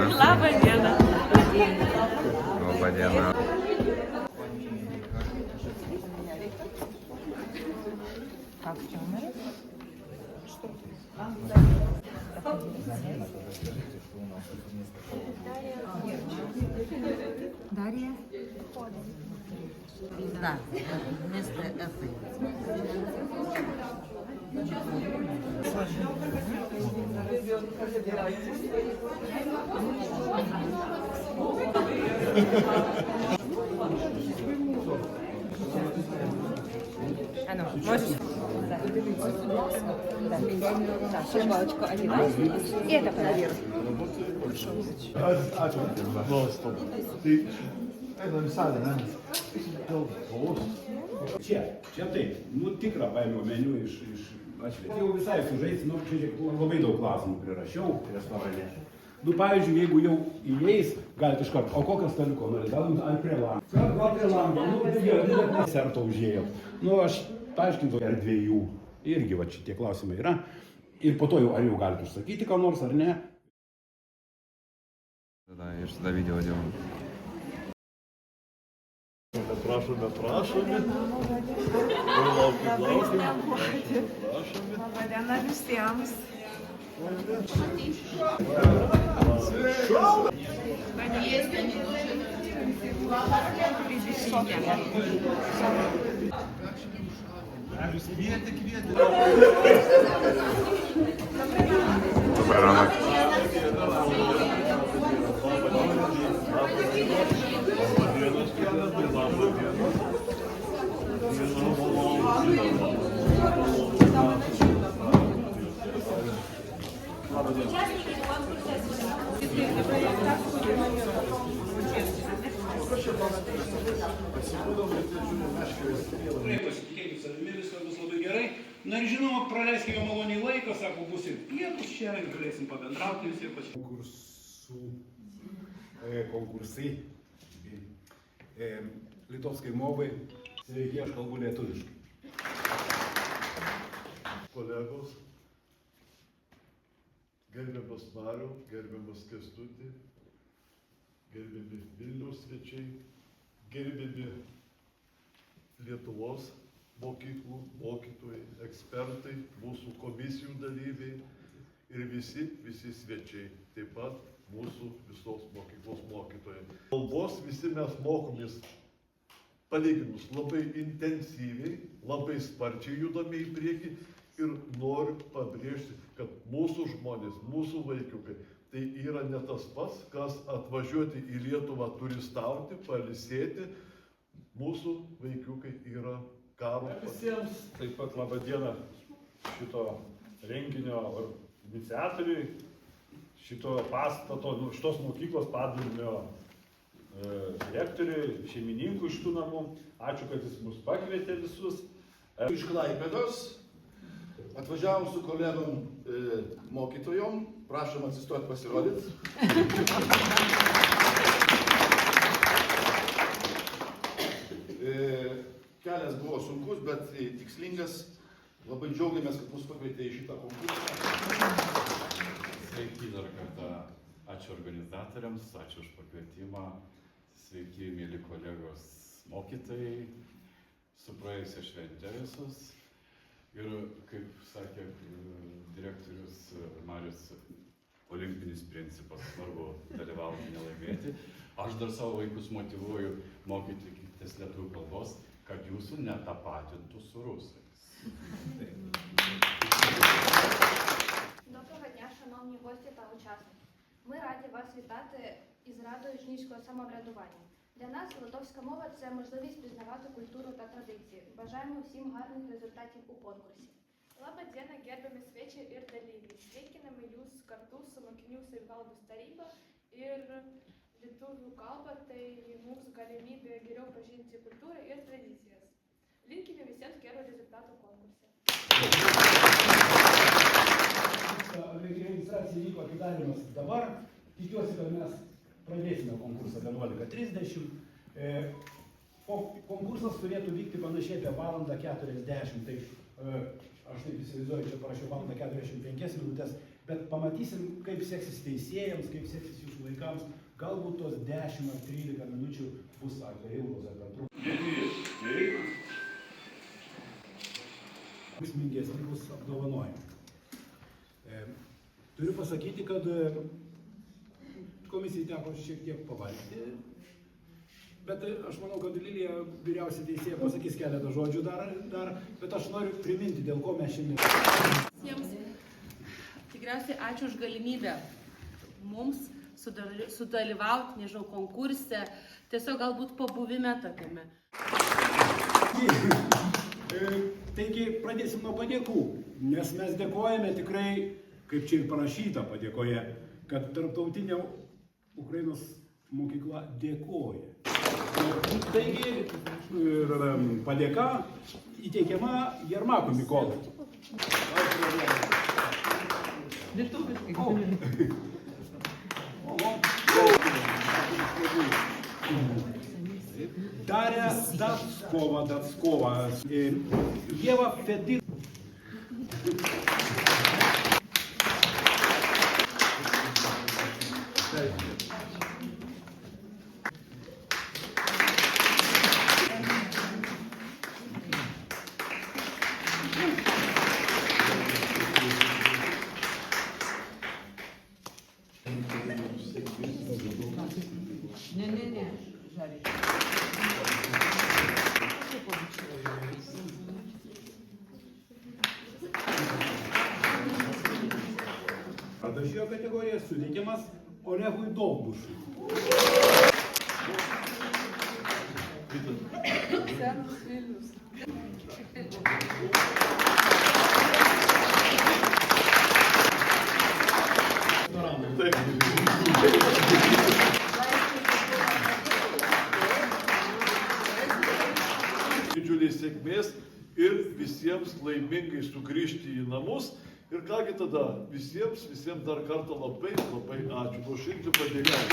Labą dieną. Labą dieną. Дарья? Да, вместо этой. А ну, можешь? Да, шпалочку одеваешь и это проверь. Čia taip, tikrą paėmiau meniu iš atšvietimo. Jau visai sužaisti, čia labai daug klausimų prirašiau restorane. Pavyzdžiui, jeigu jau įeis, galite iš karto, o kokio staliuko nori, galbūt ar prie lango. Gal prie lango, serto užėjo. Aš paaiškinsiu, ar dviejų. Irgi šitie klausimai yra. Ir po to jau, ar jau galite užsakyti ką nors, ar ne. Ir tada video делаем. Prašome. Labą dieną visiems. Добрий ранок. Pasitikėkit savimi, viskas bus labai gerai. Ir žinoma, praleiskime maloniai laiką, sako, bus ir pietus čia, ir galėsim pabendrauti visi ir konkursai. Litovskai movai. Sveiki, aš kalbu lietuviškai. Kolegos, gerbiamas Mariau, gerbiamas Kęstuti, gerbiami Vilniaus svečiai, gerbiami Lietuvos mokyklų mokytojai, ekspertai, mūsų komisijų dalyviai ir visi svečiai, taip pat mūsų visos mokyklos mokytojai. Kalbos visi mes mokomės palyginus labai intensyviai, labai sparčiai judame į priekį ir noriu pabrėžti, kad mūsų žmonės, mūsų vaikiukai, tai yra ne tas pats, kas atvažiuoti į Lietuvą turistauti, pailsėti. Mūsų vaikiukai yra karo. Visiems taip pat labą dieną šito renginio iniciatoriui, šito pastato, šitos mokyklos padalinio direktoriui, šeimininkui šitų namų. Ačiū, kad jis mus pakvietė visus. Iš Klaipėdos atvažiavom su kolegom mokytojom. Prašom atsistoti pasirodyti. Kelias buvo sunkus, bet tikslingas. Labai džiaugiamės, kad mus pakvietė į šitą konkursą. Sveiki dar kartą. Ačiū organizatoriams, ačiū už pakvietimą. Sveiki, mėly kolegos mokytojai, su praėjusia švente visus. Ir, kaip sakė direktorius Marius, olimpinis principas, svarbu dalyvauti, nelaimėti. Aš dar savo vaikus motyvuoju mokykitės lietuvių kalbos, kad jūsų netapatintų su rusais. Доброго дня, шановні гості та учасники. Ми раді вас вітати із Радою учнівського самоврядування. Для нас литовська мова – це можливість пізнавати культуру та традиції. Бажаємо всім гарних результатів у конкурсі. Labą dieną, gerbiami svečiai ir dalyviai. Sveikiname jūs kartu su mokinių savivaldos taryba ir lietuvių kalba, tai mums galimybė geriau pažinti kultūrą ir tradicijas. Linkime visiems gerų rezultatų konkurse. Registracija vyko atidarymas dabar. Tikiuosi, kad mes pradėsime konkursą 11:30. Konkursas turėtų vykti panašiai apie 1:40. Tai aš taip įsivaizduoju, čia parašiau 1:45, Bet pamatysim, kaip seksis teisėjams, kaip seksis jūsų vaikams. Galbūt tos 10 ar 13 minučių bus ar per ilgos, ar per trumpos. Smingesni bus apdovanojimai. Turiu pasakyti, kad komisijai teko šiek tiek pavalgyti, bet aš manau, kad Lilija, vyriausia teisėja, pasakys keletą žodžių dar, bet aš noriu priminti, dėl ko mes šiandien. Visiems tikriausiai ačiū už galimybę mums sudalyvauti, nežinau, konkurse, tiesiog galbūt pabuvime tokiame. Taigi pradėsim nuo padėkų, nes mes dėkojame tikrai, kaip čia ir parašyta padėkoje, kad tarptautinė Ukrainos mokykla dėkoja. Taigi padėka įteikiama Jermakui Mykolai. Darė Datskova, Ieva Fedin. Ne, žaliai. Šio kategorija suteikiamas Olegui Dovbušui. Senas Vilnius. Didžiulės sėkmės ir visiems laimingai sugrįžti į namus. Ir kągi tada, visiems dar kartą labai ačiū. Nuoširdžiai padėkosiu.